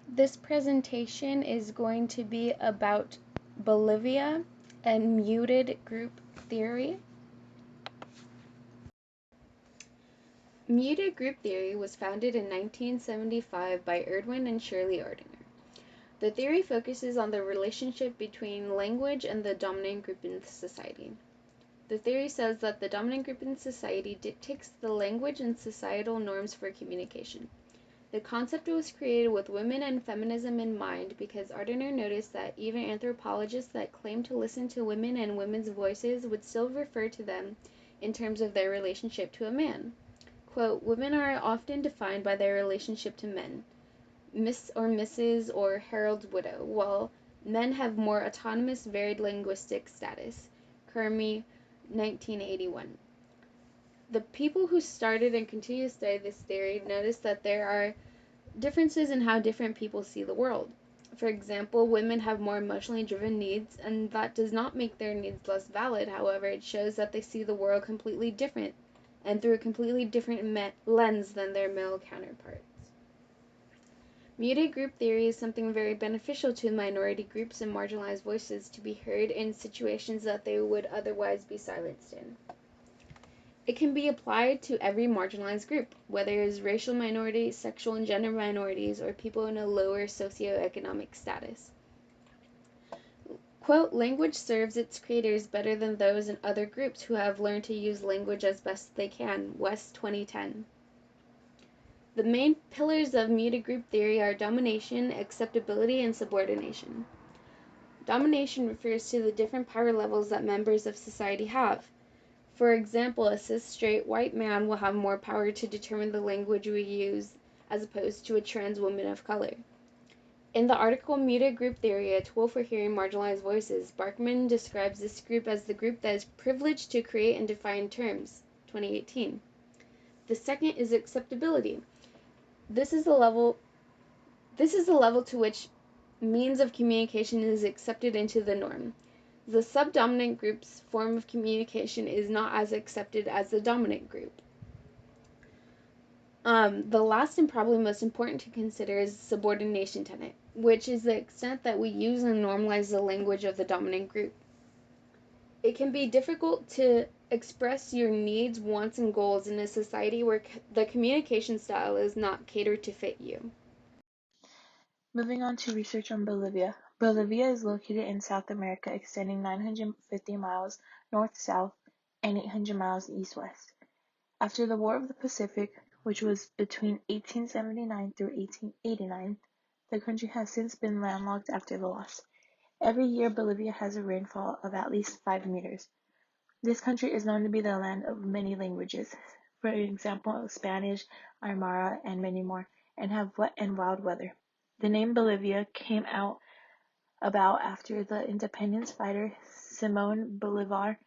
This presentation is going to be about Bolivia and muted group theory. Muted group theory was founded in 1975 by Erdwin and Shirley Ardinger. The theory focuses on the relationship between language and the dominant group in society. The theory says that the dominant group in society dictates the language and societal norms for communication. The concept was created with women and feminism in mind because Ardinger noticed that even anthropologists that claim to listen to women and women's voices would still refer to them in terms of their relationship to a man. Quote, women are often defined by their relationship to men, Miss or Mrs. or Harold's widow, while men have more autonomous varied linguistic status. Kermy, 1981. The people who started and continue to study this theory noticed that there are differences in how different people see the world. For example, women have more emotionally driven needs, and that does not make their needs less valid. However, it shows that they see the world completely different and through a completely different lens than their male counterparts. Muted group theory is something very beneficial to minority groups and marginalized voices to be heard in situations that they would otherwise be silenced in. It can be applied to every marginalized group, whether it is racial minorities, sexual and gender minorities, or people in a lower socioeconomic status. Quote, language serves its creators better than those in other groups who have learned to use language as best they can, West 2010. The main pillars of muted group theory are domination, acceptability, and subordination. Domination refers to the different power levels that members of society have. For example, a cis straight white man will have more power to determine the language we use as opposed to a trans woman of color. In the article Muted Group Theory, a tool for hearing marginalized voices, Barkman describes this group as the group that is privileged to create and define terms, 2018. The second is acceptability. This is the level to which means of communication is accepted into the norm. The subdominant group's form of communication is not as accepted as the dominant group. The last and probably most important to consider is the subordination tenet, which is the extent that we use and normalize the language of the dominant group. It can be difficult to express your needs, wants, and goals in a society where the communication style is not catered to fit you. Moving on to research on Bolivia. Bolivia is located in South America, extending 950 miles north-south and 800 miles east-west. After the War of the Pacific, which was between 1879 through 1889, the country has since been landlocked after the loss. Every year, Bolivia has a rainfall of at least 5 meters. This country is known to be the land of many languages, for example, Spanish, Aymara, and many more, and have wet and wild weather. The name Bolivia came about after the independence fighter Simón Bolívar.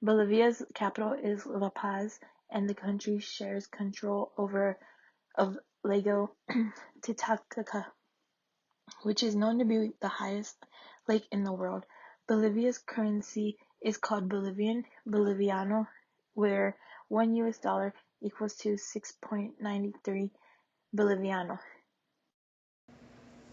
Bolivia's capital is La Paz, and the country shares control of Lago Titicaca, which is known to be the highest lake in the world. Bolivia's currency is called Boliviano, where $1 equals to 6.93 Boliviano.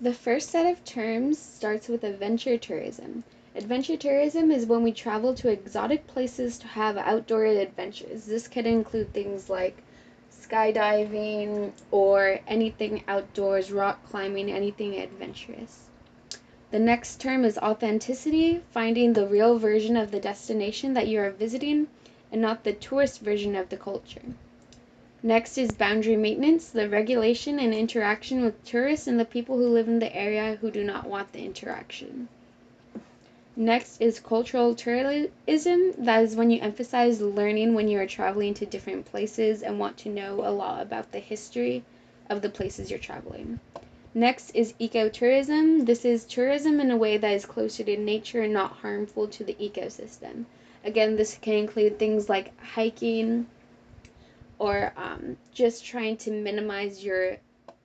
The first set of terms starts with adventure tourism. Adventure tourism is when we travel to exotic places to have outdoor adventures. This could include things like skydiving or anything outdoors, rock climbing, anything adventurous. The next term is authenticity, finding the real version of the destination that you are visiting and not the tourist version of the culture. Next is boundary maintenance, the regulation and interaction with tourists and the people who live in the area who do not want the interaction. Next is cultural tourism, that is when you emphasize learning when you are traveling to different places and want to know a lot about the history of the places you're traveling. Next is ecotourism. This is tourism in a way that is closer to nature and not harmful to the ecosystem. Again, this can include things like hiking, or just trying to minimize your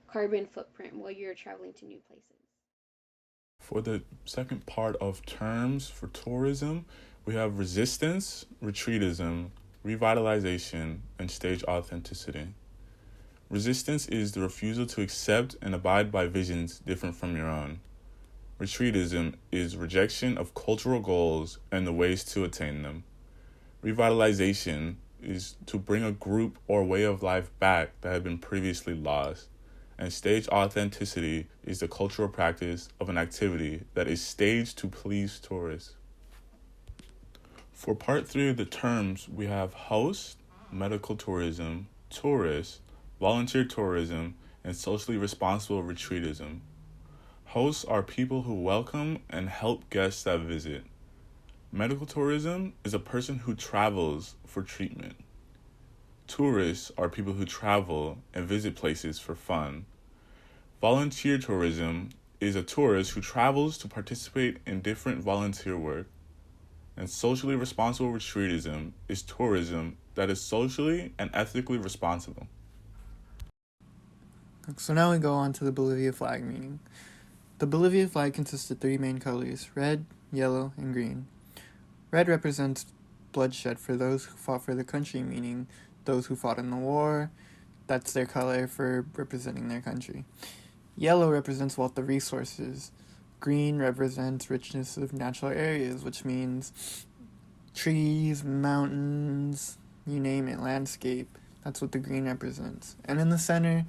carbon footprint while you're traveling to new places. For the second part of terms for tourism, we have resistance, retreatism, revitalization, and stage authenticity. Resistance is the refusal to accept and abide by visions different from your own. Retreatism is rejection of cultural goals and the ways to attain them. Revitalization is to bring a group or way of life back that had been previously lost. And stage authenticity is the cultural practice of an activity that is staged to please tourists. For part 3 of the terms, we have host, medical tourism, tourist, volunteer tourism, and socially responsible retreatism. Hosts are people who welcome and help guests that visit. Medical tourism is a person who travels for treatment. Tourists are people who travel and visit places for fun. Volunteer tourism is a tourist who travels to participate in different volunteer work. And socially responsible retreatism is tourism that is socially and ethically responsible. So now we go on to the Bolivia flag meaning. The Bolivia flag consists of 3 main colors: red, yellow, and green. Red represents bloodshed for those who fought for the country, meaning those who fought in the war. That's their color for representing their country. Yellow represents wealth of resources. Green represents richness of natural areas, which means trees, mountains, you name it, landscape. That's what the green represents. And in the center,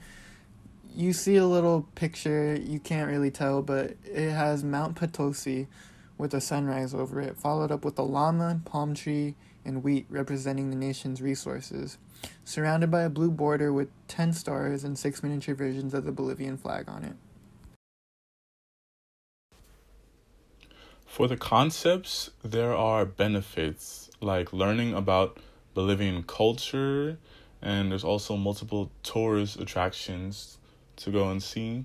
you see a little picture, you can't really tell, but it has Mount Potosi with a sunrise over it, followed up with a llama, palm tree, and wheat representing the nation's resources, surrounded by a blue border with 10 stars and 6 miniature versions of the Bolivian flag on it. For the concepts, there are benefits like learning about Bolivian culture, and there's also multiple tourist attractions to go and see.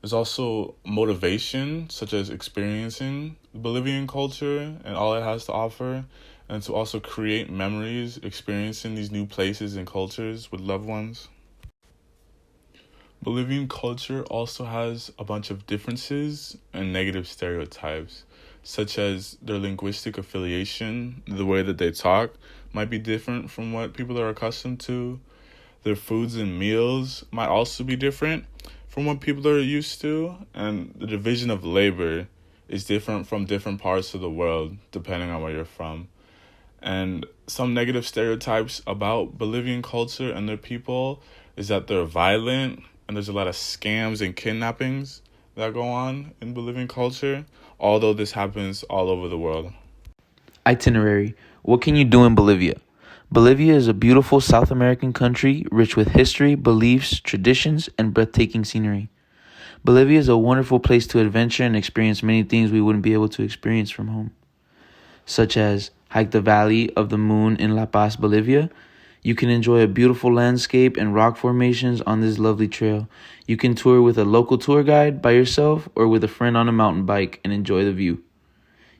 There's also motivation, such as experiencing Bolivian culture and all it has to offer, and to also create memories, experiencing these new places and cultures with loved ones. Bolivian culture also has a bunch of differences and negative stereotypes, such as their linguistic affiliation, the way that they talk might be different from what people are accustomed to. Their foods and meals might also be different from what people are used to, and the division of labor is different from different parts of the world, depending on where you're from. And some negative stereotypes about Bolivian culture and their people is that they're violent, and there's a lot of scams and kidnappings that go on in Bolivian culture, although this happens all over the world. Itinerary. What can you do in Bolivia? Bolivia is a beautiful South American country rich with history, beliefs, traditions, and breathtaking scenery. Bolivia is a wonderful place to adventure and experience many things we wouldn't be able to experience from home, such as hike the Valley of the Moon in La Paz, Bolivia. You can enjoy a beautiful landscape and rock formations on this lovely trail. You can tour with a local tour guide, by yourself, or with a friend on a mountain bike and enjoy the view.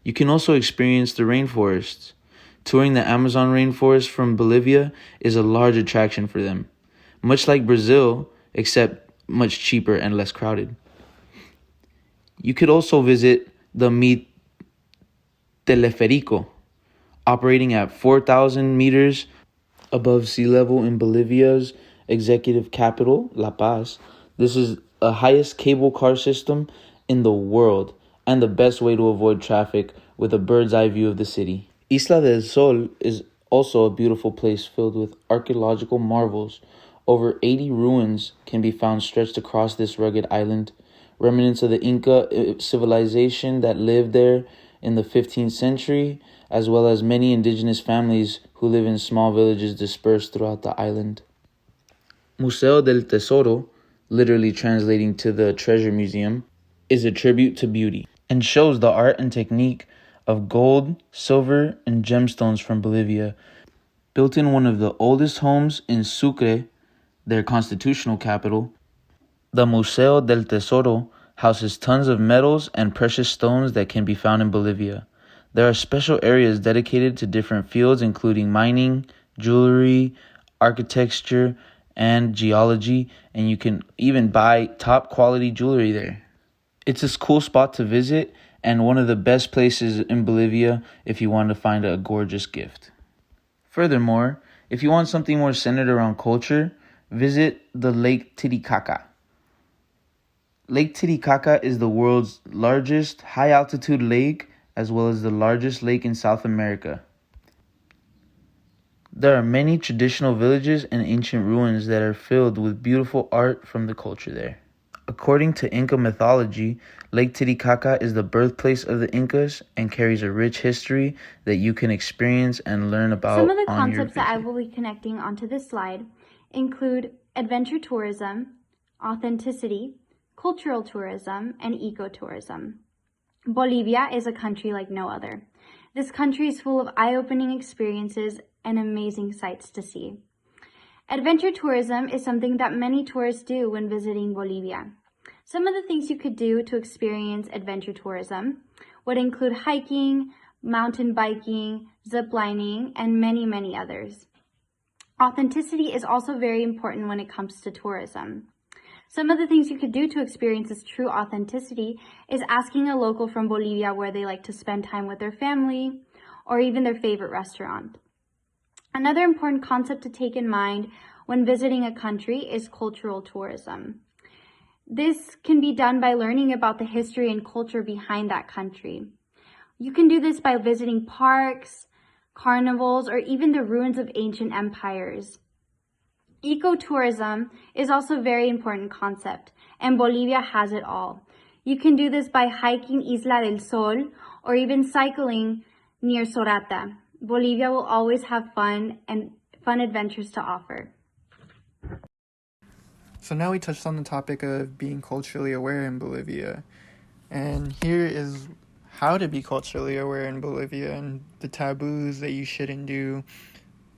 You can also experience the rainforests. Touring the Amazon rainforest from Bolivia is a large attraction for them, much like Brazil, except much cheaper and less crowded. You could also visit the Mi Teleferico, operating at 4,000 meters above sea level in Bolivia's executive capital, La Paz. This is the highest cable car system in the world and the best way to avoid traffic with a bird's eye view of the city. Isla del Sol is also a beautiful place filled with archaeological marvels. Over 80 ruins can be found stretched across this rugged island, remnants of the Inca civilization that lived there in the 15th century, as well as many indigenous families who live in small villages dispersed throughout the island. Museo del Tesoro, literally translating to the Treasure Museum, is a tribute to beauty and shows the art and technique of gold, silver, and gemstones from Bolivia, built in one of the oldest homes in Sucre, their constitutional capital. The Museo del Tesoro houses tons of metals and precious stones that can be found in Bolivia. There are special areas dedicated to different fields, including mining, jewelry, architecture, and geology, and you can even buy top quality jewelry there. It's a cool spot to visit and one of the best places in Bolivia if you want to find a gorgeous gift. Furthermore, if you want something more centered around culture, Visit the Lake Titicaca. Lake Titicaca is the world's largest high altitude lake as well as the largest lake in South America. There are many traditional villages and ancient ruins that are filled with beautiful art from the culture there. According to Inca mythology, Lake Titicaca is the birthplace of the Incas and carries a rich history that you can experience and learn about Some of the on your concepts that I visit. will be connecting onto this slide include adventure tourism, authenticity, cultural tourism, and ecotourism. Bolivia is a country like no other. This country is full of eye-opening experiences and amazing sights to see. Adventure tourism is something that many tourists do when visiting Bolivia. Some of the things you could do to experience adventure tourism would include hiking, mountain biking, zip lining, and many, many others. Authenticity is also very important when it comes to tourism. Some of the things you could do to experience this true authenticity is asking a local from Bolivia where they like to spend time with their family or even their favorite restaurant. Another important concept to take in mind when visiting a country is cultural tourism. This can be done by learning about the history and culture behind that country. You can do this by visiting parks, carnivals, or even the ruins of ancient empires. Ecotourism is also a very important concept, and Bolivia has it all. You can do this by hiking Isla del Sol or even cycling near Sorata. Bolivia will always have fun adventures to offer. So now we touched on the topic of being culturally aware in Bolivia. And here is how to be culturally aware in Bolivia and the taboos that you shouldn't do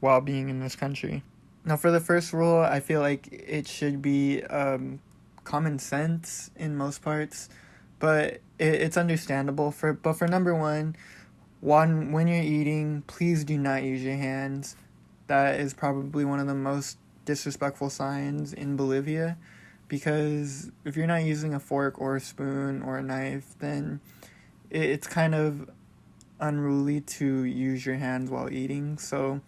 while being in this country. Now, for the first rule, I feel like it should be common sense in most parts, but it's understandable. But for number one, when you're eating, please do not use your hands. That is probably one of the most disrespectful signs in Bolivia, because if you're not using a fork or a spoon or a knife, then it's kind of unruly to use your hands while eating. So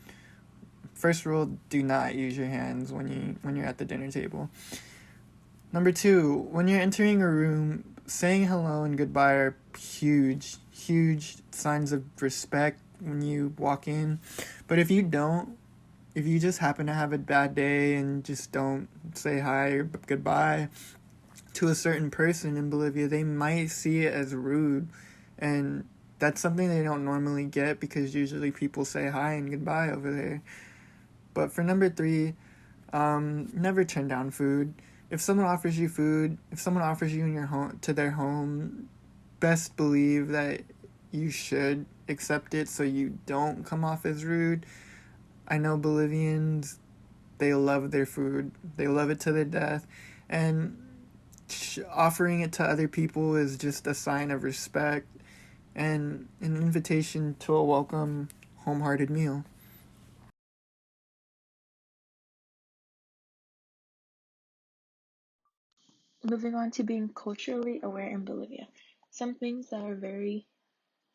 first rule, do not use your hands when you're at the dinner table. Number two, when you're entering a room, saying hello and goodbye are huge signs of respect when you walk in. But if you just happen to have a bad day and just don't say hi or goodbye to a certain person in Bolivia, they might see it as rude. And that's something they don't normally get, because usually people say hi and goodbye over there. But for number three, never turn down food. If someone offers you food, if someone offers you in your home to their home, best believe that you should accept it so you don't come off as rude. I know Bolivians, they love their food. They love it to their death. And offering it to other people is just a sign of respect and an invitation to a welcome, home-hearted meal. Moving on to being culturally aware in Bolivia. Some things that are very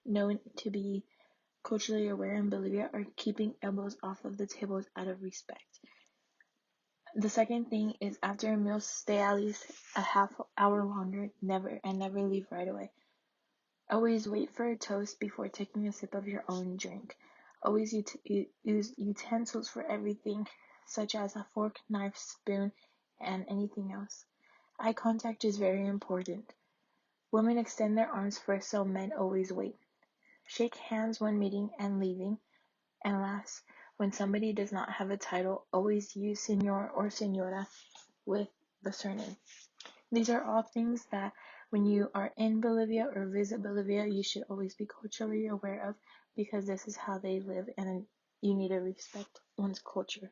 known to be culturally aware in Bolivia are keeping elbows off of the tables out of respect. The second thing is after a meal, stay at least a half hour longer, never leave right away. Always wait for a toast before taking a sip of your own drink. Always use utensils for everything, such as a fork, knife, spoon, and anything else. Eye contact is very important. Women extend their arms first, so men always wait. Shake hands when meeting and leaving. And last, when somebody does not have a title, always use señor or señora with the surname. These are all things that when you are in Bolivia or visit Bolivia, you should always be culturally aware of, because this is how they live and you need to respect one's culture.